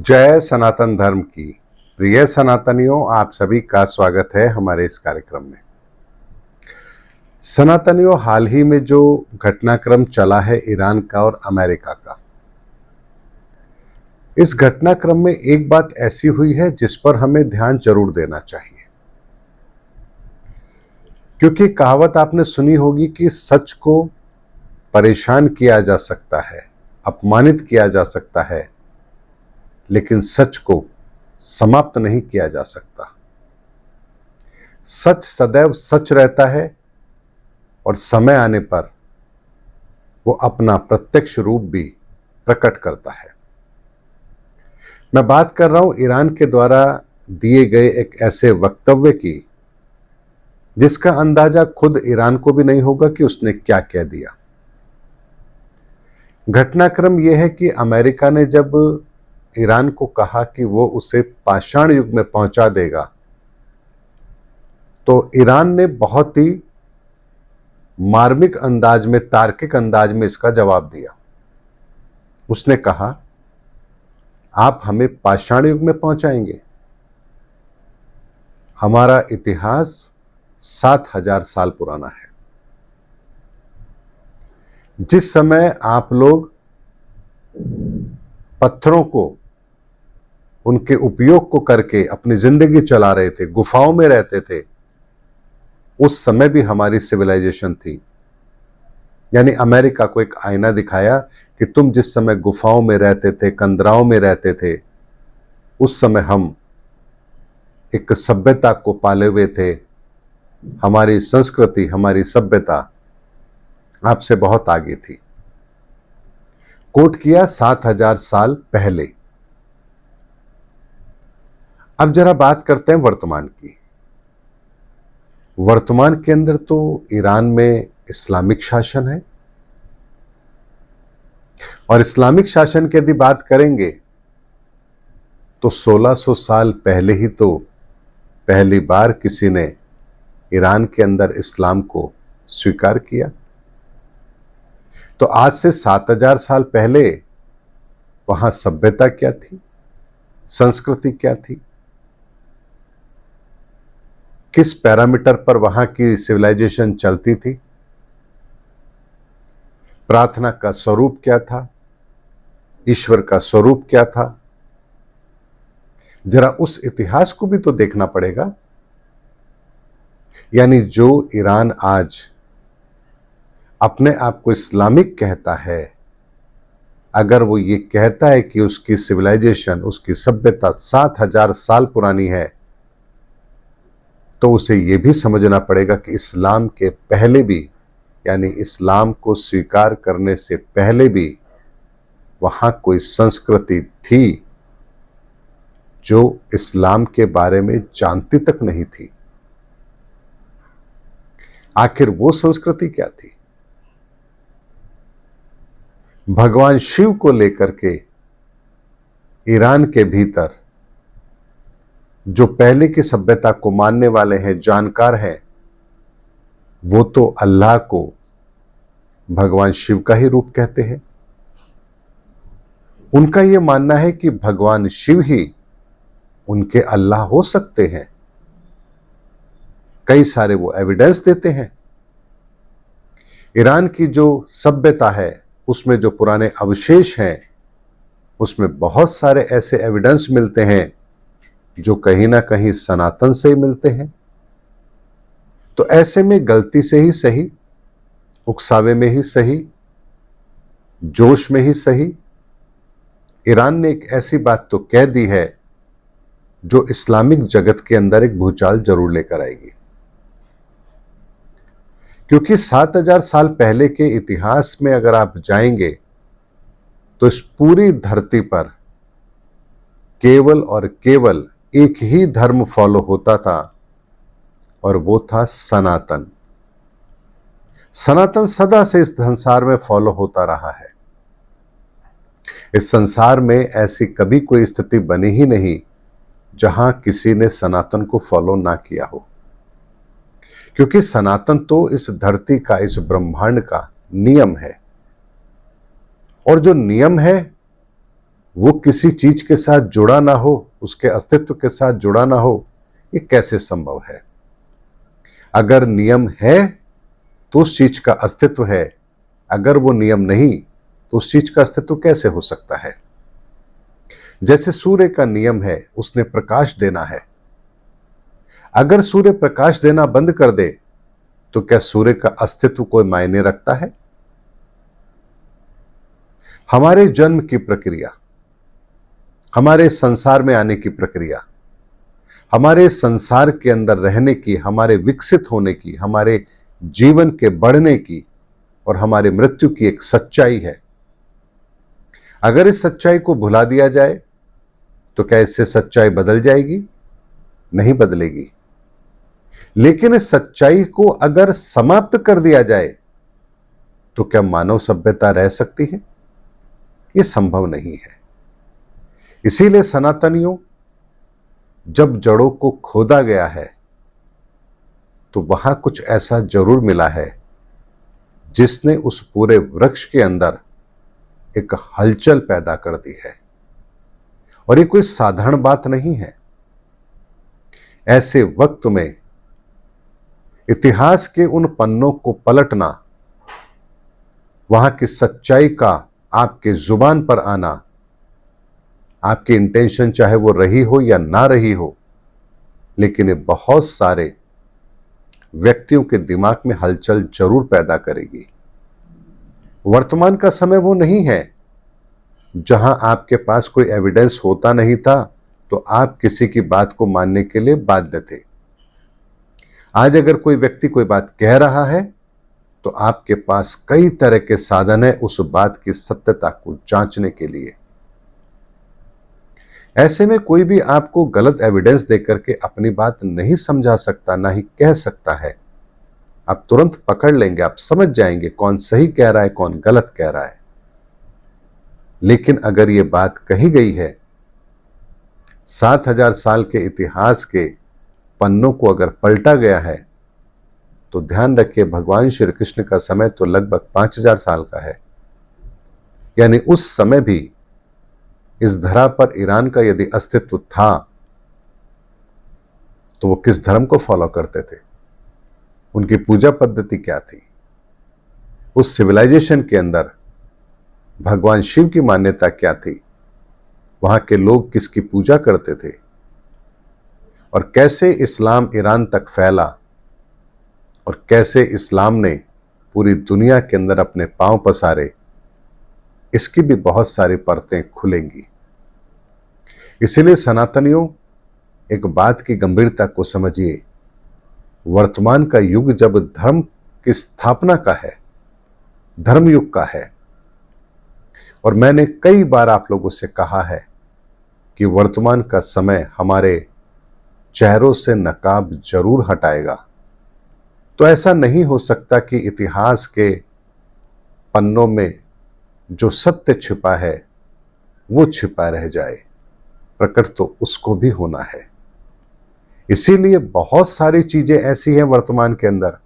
जय सनातन धर्म की। प्रिय सनातनियों, आप सभी का स्वागत है हमारे इस कार्यक्रम में। सनातनियों, हाल ही में जो घटनाक्रम चला है ईरान का और अमेरिका का, इस घटनाक्रम में एक बात ऐसी हुई है जिस पर हमें ध्यान जरूर देना चाहिए, क्योंकि कहावत आपने सुनी होगी कि सच को परेशान किया जा सकता है, अपमानित किया जा सकता है, लेकिन सच को समाप्त नहीं किया जा सकता। सच सदैव सच रहता है और समय आने पर वो अपना प्रत्यक्ष रूप भी प्रकट करता है। मैं बात कर रहा हूं ईरान के द्वारा दिए गए एक ऐसे वक्तव्य की जिसका अंदाजा खुद ईरान को भी नहीं होगा कि उसने क्या कह दिया। घटनाक्रम यह है कि अमेरिका ने जब ईरान को कहा कि वो उसे पाषाण युग में पहुंचा देगा, तो ईरान ने बहुत ही मार्मिक अंदाज में, तार्किक अंदाज में इसका जवाब दिया। उसने कहा, आप हमें पाषाण युग में पहुंचाएंगे? हमारा इतिहास 7,000 साल पुराना है। जिस समय आप लोग पत्थरों को, उनके उपयोग को करके अपनी जिंदगी चला रहे थे, गुफाओं में रहते थे, उस समय भी हमारी सिविलाइजेशन थी। यानी अमेरिका को एक आईना दिखाया कि तुम जिस समय गुफाओं में रहते थे, कंदराओं में रहते थे, उस समय हम एक सभ्यता को पाले हुए थे। हमारी संस्कृति, हमारी सभ्यता आपसे बहुत आगे थी। कोट किया 7,000 साल पहले। अब जरा बात करते हैं वर्तमान की। वर्तमान के अंदर तो ईरान में इस्लामिक शासन है, और इस्लामिक शासन की यदि बात करेंगे तो 1600 साल पहले ही तो पहली बार किसी ने ईरान के अंदर इस्लाम को स्वीकार किया। तो आज से 7,000 साल पहले वहां सभ्यता क्या थी, संस्कृति क्या थी, किस पैरामीटर पर वहां की सिविलाइजेशन चलती थी, प्रार्थना का स्वरूप क्या था, ईश्वर का स्वरूप क्या था, जरा उस इतिहास को भी तो देखना पड़ेगा। यानी जो ईरान आज अपने आप को इस्लामिक कहता है, अगर वो ये कहता है कि उसकी सिविलाइजेशन, उसकी सभ्यता 7,000 साल पुरानी है, तो उसे ये भी समझना पड़ेगा कि इस्लाम के पहले भी, यानी इस्लाम को स्वीकार करने से पहले भी वहां कोई संस्कृति थी जो इस्लाम के बारे में जानती तक नहीं थी। आखिर वो संस्कृति क्या थी? भगवान शिव को लेकर के ईरान के भीतर जो पहले की सभ्यता को मानने वाले हैं, जानकार हैं, वो तो अल्लाह को भगवान शिव का ही रूप कहते हैं। उनका यह मानना है कि भगवान शिव ही उनके अल्लाह हो सकते हैं। कई सारे वो एविडेंस देते हैं। ईरान की जो सभ्यता है, उसमें जो पुराने अवशेष हैं, उसमें बहुत सारे ऐसे एविडेंस मिलते हैं जो कहीं ना कहीं सनातन से मिलते हैं। तो ऐसे में गलती से ही सही, उकसावे में ही सही, जोश में ही सही, ईरान ने एक ऐसी बात तो कह दी है जो इस्लामिक जगत के अंदर एक भूचाल जरूर लेकर आएगी। क्योंकि 7,000 साल पहले के इतिहास में अगर आप जाएंगे तो इस पूरी धरती पर केवल और केवल एक ही धर्म फॉलो होता था, और वो था सनातन। सनातन सदा से इस संसार में फॉलो होता रहा है। इस संसार में ऐसी कभी कोई स्थिति बनी ही नहीं जहां किसी ने सनातन को फॉलो ना किया हो, क्योंकि सनातन तो इस धरती का, इस ब्रह्मांड का नियम है। और जो नियम है वो किसी चीज के साथ जुड़ा ना हो, उसके अस्तित्व के साथ जुड़ा ना हो, ये कैसे संभव है? अगर नियम है तो उस चीज का अस्तित्व है, अगर वो नियम नहीं तो उस चीज का अस्तित्व कैसे हो सकता है? जैसे सूर्य का नियम है, उसने प्रकाश देना है। अगर सूर्य प्रकाश देना बंद कर दे तो क्या सूर्य का अस्तित्व कोई मायने रखता है? हमारे जन्म की प्रक्रिया, हमारे संसार में आने की प्रक्रिया, हमारे संसार के अंदर रहने की, हमारे विकसित होने की, हमारे जीवन के बढ़ने की और हमारे मृत्यु की एक सच्चाई है। अगर इस सच्चाई को भुला दिया जाए तो क्या इससे सच्चाई बदल जाएगी? नहीं बदलेगी। लेकिन इस सच्चाई को अगर समाप्त कर दिया जाए तो क्या मानव सभ्यता रह सकती है? यह संभव नहीं है। इसीलिए सनातनियों, जब जड़ों को खोदा गया है तो वहां कुछ ऐसा जरूर मिला है जिसने उस पूरे वृक्ष के अंदर एक हलचल पैदा कर दी है। और ये कोई साधारण बात नहीं है। ऐसे वक्त में इतिहास के उन पन्नों को पलटना, वहां की सच्चाई का आपके जुबान पर आना, आपकी इंटेंशन चाहे वो रही हो या ना रही हो, लेकिन ये बहुत सारे व्यक्तियों के दिमाग में हलचल जरूर पैदा करेगी। वर्तमान का समय वो नहीं है जहां आपके पास कोई एविडेंस होता नहीं था तो आप किसी की बात को मानने के लिए बाध्य थे। आज अगर कोई व्यक्ति कोई बात कह रहा है तो आपके पास कई तरह के साधन है उस बात की सत्यता को जांचने के लिए। ऐसे में कोई भी आपको गलत एविडेंस देकर के अपनी बात नहीं समझा सकता, ना ही कह सकता है। आप तुरंत पकड़ लेंगे, आप समझ जाएंगे कौन सही कह रहा है, कौन गलत कह रहा है। लेकिन अगर ये बात कही गई है, 7000 साल के इतिहास के पन्नों को अगर पलटा गया है, तो ध्यान रखिए भगवान श्री कृष्ण का समय तो लगभग 5000 साल का है। यानी उस समय भी इस धरा पर ईरान का यदि अस्तित्व था तो वो किस धर्म को फॉलो करते थे, उनकी पूजा पद्धति क्या थी, उस सिविलाइजेशन के अंदर भगवान शिव की मान्यता क्या थी, वहां के लोग किसकी पूजा करते थे, और कैसे इस्लाम ईरान तक फैला और कैसे इस्लाम ने पूरी दुनिया के अंदर अपने पांव पसारे, इसकी भी बहुत सारी परतें खुलेंगी। इसीलिए सनातनियों, एक बात की गंभीरता को समझिए। वर्तमान का युग जब धर्म की स्थापना का है, धर्म युग का है, और मैंने कई बार आप लोगों से कहा है कि वर्तमान का समय हमारे चेहरों से नकाब जरूर हटाएगा। तो ऐसा नहीं हो सकता कि इतिहास के पन्नों में जो सत्य छिपा है वो छिपा रह जाए, प्रकट तो उसको भी होना है। इसीलिए बहुत सारी चीजें ऐसी हैं वर्तमान के अंदर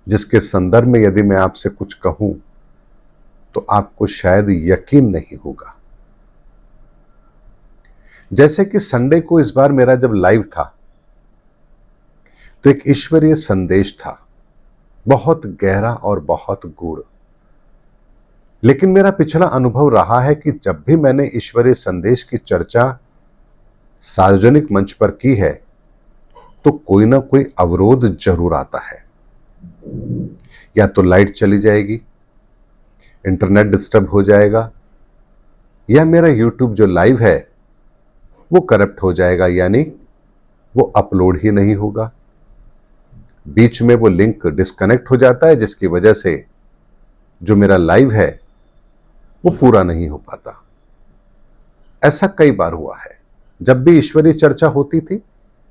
जिसके संदर्भ में यदि मैं आपसे कुछ कहूं तो आपको शायद यकीन नहीं होगा। जैसे कि संडे को इस बार मेरा जब लाइव था तो एक ईश्वरीय संदेश था, बहुत गहरा और बहुत गूढ़। लेकिन मेरा पिछला अनुभव रहा है कि जब भी मैंने ईश्वरीय संदेश की चर्चा सार्वजनिक मंच पर की है तो कोई ना कोई अवरोध जरूर आता है। या तो लाइट चली जाएगी, इंटरनेट डिस्टर्ब हो जाएगा, या मेरा यूट्यूब जो लाइव है वो करप्ट हो जाएगा, यानी वो अपलोड ही नहीं होगा। बीच में वो लिंक डिस्कनेक्ट हो जाता है, जिसकी वजह से जो मेरा लाइव है वो पूरा नहीं हो पाता। ऐसा कई बार हुआ है। जब भी ईश्वरीय चर्चा होती थी,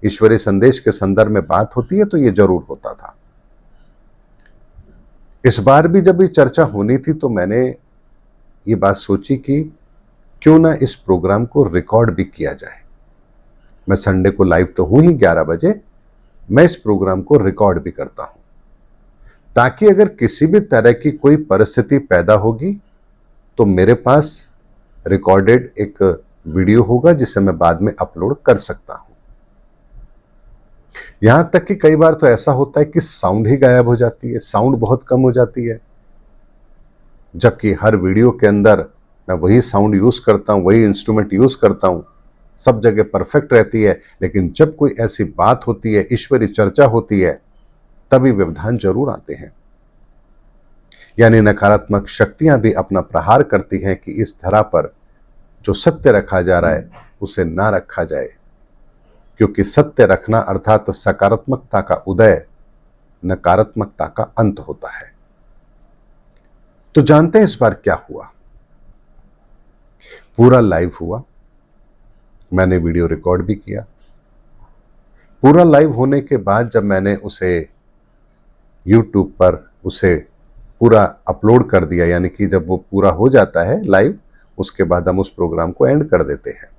ईश्वरीय संदेश के संदर्भ में बात होती है, तो ये जरूर होता था। इस बार भी जब ये चर्चा होनी थी तो मैंने ये बात सोची कि क्यों ना इस प्रोग्राम को रिकॉर्ड भी किया जाए। मैं संडे को लाइव तो हूं ही 11 बजे, मैं इस प्रोग्राम को रिकॉर्ड भी करता हूं, ताकि अगर किसी भी तरह की कोई परिस्थिति पैदा होगी तो मेरे पास रिकॉर्डेड एक वीडियो होगा जिसे मैं बाद में अपलोड कर सकता हूं। यहां तक कि कई बार तो ऐसा होता है कि साउंड ही गायब हो जाती है, साउंड बहुत कम हो जाती है, जबकि हर वीडियो के अंदर मैं वही साउंड यूज करता हूं, वही इंस्ट्रूमेंट यूज करता हूं, सब जगह परफेक्ट रहती है। लेकिन जब कोई ऐसी बात होती है, ईश्वरीय चर्चा होती है, तभी व्यवधान जरूर आते हैं। यानी नकारात्मक शक्तियां भी अपना प्रहार करती हैं कि इस धरा पर जो सत्य रखा जा रहा है उसे ना रखा जाए, क्योंकि सत्य रखना अर्थात सकारात्मकता का उदय नकारात्मकता का अंत होता है। तो जानते हैं इस बार क्या हुआ? पूरा लाइव हुआ, मैंने वीडियो रिकॉर्ड भी किया। पूरा लाइव होने के बाद जब मैंने उसे YouTube पर उसे पूरा अपलोड कर दिया, यानी कि जब वो पूरा हो जाता है लाइव, उसके बाद हम उस प्रोग्राम को एंड कर देते हैं।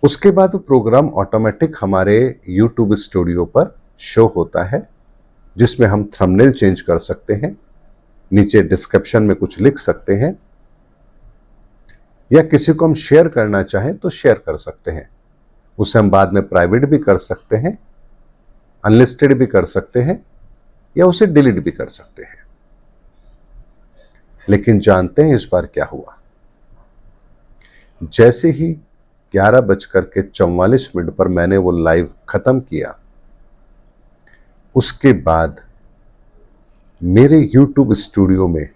उसके बाद प्रोग्राम ऑटोमेटिक हमारे YouTube स्टूडियो पर शो होता है, जिसमें हम थंबनेल चेंज कर सकते हैं, नीचे डिस्क्रिप्शन में कुछ लिख सकते हैं, या किसी को हम शेयर करना चाहें तो शेयर कर सकते हैं। उसे हम बाद में प्राइवेट भी कर सकते हैं, अनलिस्टेड भी कर सकते हैं, या उसे डिलीट भी कर सकते हैं। लेकिन जानते हैं इस बार क्या हुआ? जैसे ही 11:44 पर मैंने वो लाइव खत्म किया, उसके बाद मेरे YouTube स्टूडियो में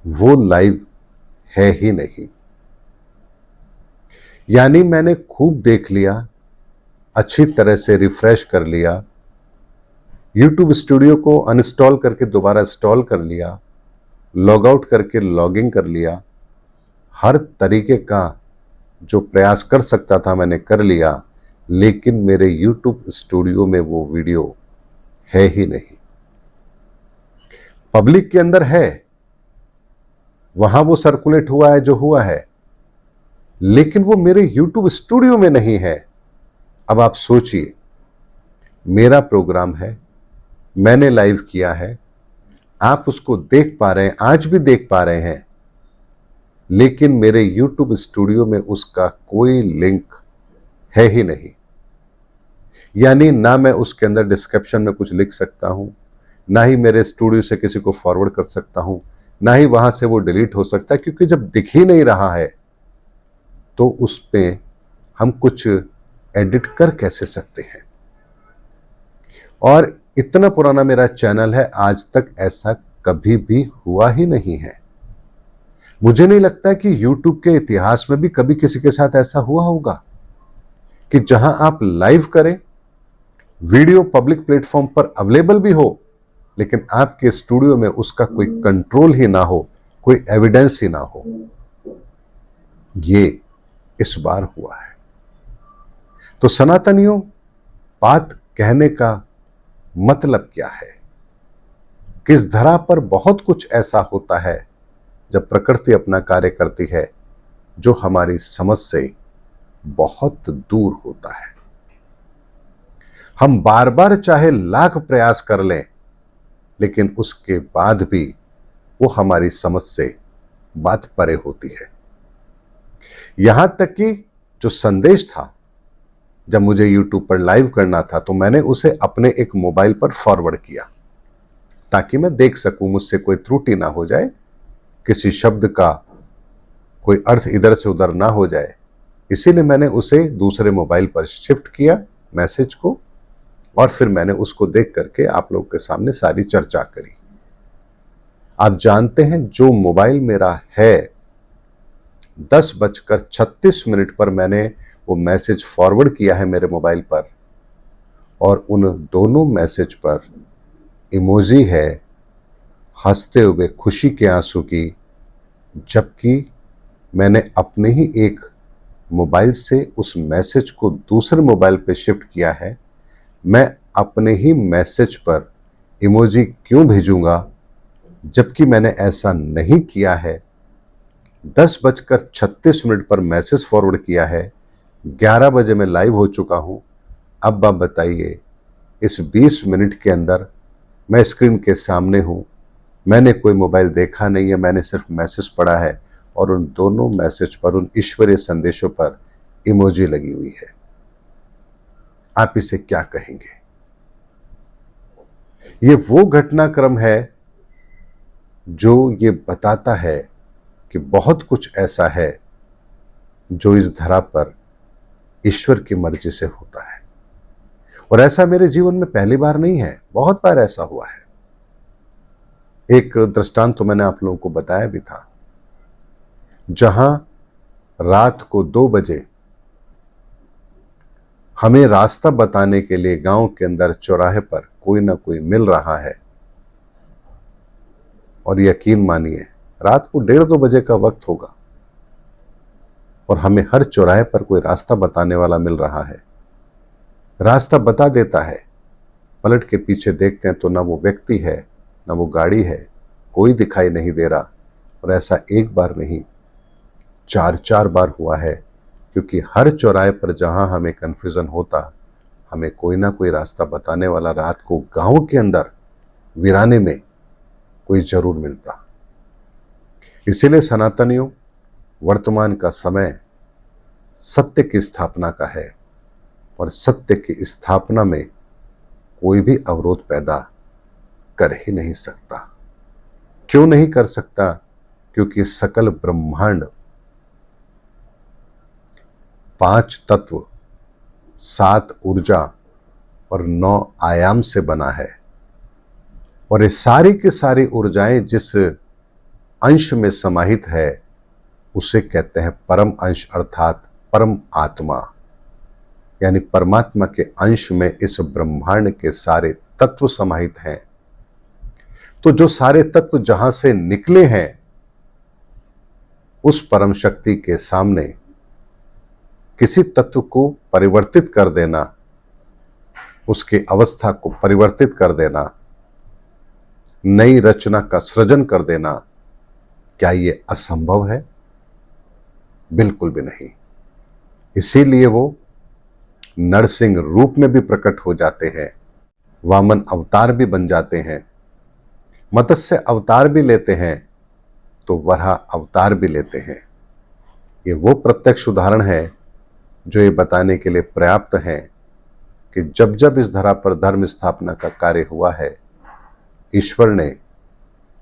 वो लाइव है ही नहीं। यानी मैंने खूब देख लिया, अच्छी तरह से रिफ्रेश कर लिया, YouTube स्टूडियो को अनइंस्टॉल करके दोबारा इंस्टॉल कर लिया, लॉग आउट करके लॉगिन कर लिया, हर तरीके का जो प्रयास कर सकता था मैंने कर लिया, लेकिन मेरे YouTube स्टूडियो में वो वीडियो है ही नहीं। पब्लिक के अंदर है, वहां वो सर्कुलेट हुआ है जो हुआ है, लेकिन वो मेरे YouTube स्टूडियो में नहीं है। अब आप सोचिए, मेरा प्रोग्राम है, मैंने लाइव किया है, आप उसको देख पा रहे हैं, आज भी देख पा रहे हैं, लेकिन मेरे YouTube स्टूडियो में उसका कोई लिंक है ही नहीं। यानी ना मैं उसके अंदर डिस्क्रिप्शन में कुछ लिख सकता हूं, ना ही मेरे स्टूडियो से किसी को फॉरवर्ड कर सकता हूं, ना ही वहां से वो डिलीट हो सकता है, क्योंकि जब दिख ही नहीं रहा है तो उस पे हम कुछ एडिट कर कैसे सकते हैं। और इतना पुराना मेरा चैनल है, आज तक ऐसा कभी भी हुआ ही नहीं है। मुझे नहीं लगता कि YouTube के इतिहास में भी कभी किसी के साथ ऐसा हुआ होगा कि जहां आप लाइव करें, वीडियो पब्लिक प्लेटफॉर्म पर अवेलेबल भी हो, लेकिन आपके स्टूडियो में उसका कोई कंट्रोल ही ना हो, कोई एविडेंस ही ना हो। ये इस बार हुआ है। तो सनातनियों, बात कहने का मतलब क्या है? किस धरा पर बहुत कुछ ऐसा होता है जब प्रकृति अपना कार्य करती है जो हमारी समझ से बहुत दूर होता है। हम बार बार चाहे लाख प्रयास कर लें, लेकिन उसके बाद भी वो हमारी समझ से बात परे होती है। यहां तक कि जो संदेश था, जब मुझे YouTube पर लाइव करना था, तो मैंने उसे अपने एक मोबाइल पर फॉरवर्ड किया ताकि मैं देख सकूं, मुझसे कोई त्रुटि ना हो जाए, किसी शब्द का कोई अर्थ इधर से उधर ना हो जाए। इसीलिए मैंने उसे दूसरे मोबाइल पर शिफ्ट किया मैसेज को, और फिर मैंने उसको देख करके आप लोगों के सामने सारी चर्चा करी। आप जानते हैं, जो मोबाइल मेरा है, 10:36 पर मैंने वो मैसेज फॉरवर्ड किया है मेरे मोबाइल पर, और उन दोनों मैसेज पर इमोजी है हंसते हुए खुशी के आंसू की, जबकि मैंने अपने ही एक मोबाइल से उस मैसेज को दूसरे मोबाइल पे शिफ्ट किया है। मैं अपने ही मैसेज पर इमोजी क्यों भेजूंगा, जबकि मैंने ऐसा नहीं किया है। 10:36 पर मैसेज फॉरवर्ड किया है, 11 बजे मैं लाइव हो चुका हूं। अब आप बताइए, इस 20 मिनट के अंदर मैं स्क्रीन के सामने हूं, मैंने कोई मोबाइल देखा नहीं है, मैंने सिर्फ मैसेज पढ़ा है, और उन दोनों मैसेज पर, उन ईश्वरीय संदेशों पर इमोजी लगी हुई है। आप इसे क्या कहेंगे? ये वो घटनाक्रम है जो ये बताता है कि बहुत कुछ ऐसा है जो इस धरा पर ईश्वर की मर्जी से होता है। और ऐसा मेरे जीवन में पहली बार नहीं है, बहुत बार ऐसा हुआ है। एक दृष्टांत तो मैंने आप लोगों को बताया भी था, जहां रात को 2 बजे हमें रास्ता बताने के लिए गांव के अंदर चौराहे पर कोई ना कोई मिल रहा है। और यकीन मानिए, रात को 1:30-2 बजे का वक्त होगा और हमें हर चौराहे पर कोई रास्ता बताने वाला मिल रहा है। रास्ता बता देता है, पलट के पीछे देखते हैं तो ना वो व्यक्ति है, ना वो गाड़ी है, कोई दिखाई नहीं दे रहा। और ऐसा एक बार नहीं, 4-4 बार हुआ है, क्योंकि हर चौराहे पर जहां हमें कन्फ्यूजन होता, हमें कोई ना कोई रास्ता बताने वाला रात को गांव के अंदर वीराने में कोई जरूर मिलता। इसीलिए सनातनियों, वर्तमान का समय सत्य की स्थापना का है और सत्य की स्थापना में कोई भी अवरोध पैदा कर ही नहीं सकता। क्यों नहीं कर सकता? क्योंकि सकल ब्रह्मांड 5 तत्व, 7 ऊर्जा और 9 आयाम से बना है। और ये सारी की सारी ऊर्जाएं जिस अंश में समाहित है, उसे कहते हैं परम अंश, अर्थात परम आत्मा। यानी परमात्मा के अंश में इस ब्रह्मांड के सारे तत्व समाहित हैं। तो जो सारे तत्व जहां से निकले हैं, उस परम शक्ति के सामने किसी तत्व को परिवर्तित कर देना, उसकी अवस्था को परिवर्तित कर देना, नई रचना का सृजन कर देना, क्या ये असंभव है? बिल्कुल भी नहीं। इसीलिए वो नरसिंह रूप में भी प्रकट हो जाते हैं, वामन अवतार भी बन जाते हैं, मत्स्य अवतार भी लेते हैं, तो वराह अवतार भी लेते हैं। ये वो प्रत्यक्ष उदाहरण है जो ये बताने के लिए पर्याप्त है कि जब जब इस धरा पर धर्म स्थापना का कार्य हुआ है, ईश्वर ने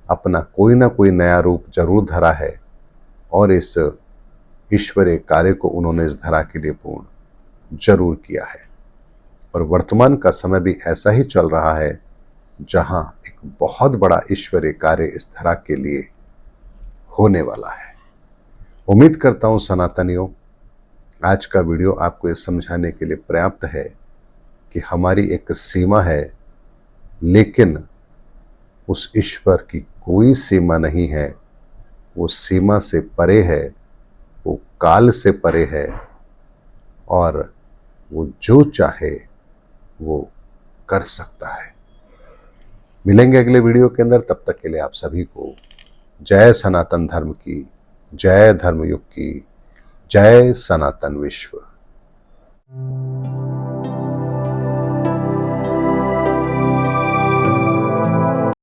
अपना कोई ना कोई नया रूप जरूर धरा है और इस ईश्वरीय कार्य को उन्होंने इस धरा के लिए पूर्ण जरूर किया है। और वर्तमान का समय भी ऐसा ही चल रहा है, जहां एक बहुत बड़ा ईश्वरीय कार्य इस धरा के लिए होने वाला है। उम्मीद करता हूं सनातनियों, आज का वीडियो आपको ये समझाने के लिए पर्याप्त है कि हमारी एक सीमा है, लेकिन उस ईश्वर की कोई सीमा नहीं है। वो सीमा से परे है, वो काल से परे है और वो जो चाहे वो कर सकता है। मिलेंगे अगले वीडियो के अंदर, तब तक के लिए आप सभी को जय सनातन धर्म की, जय धर्मयुग की, जय सनातन विश्व।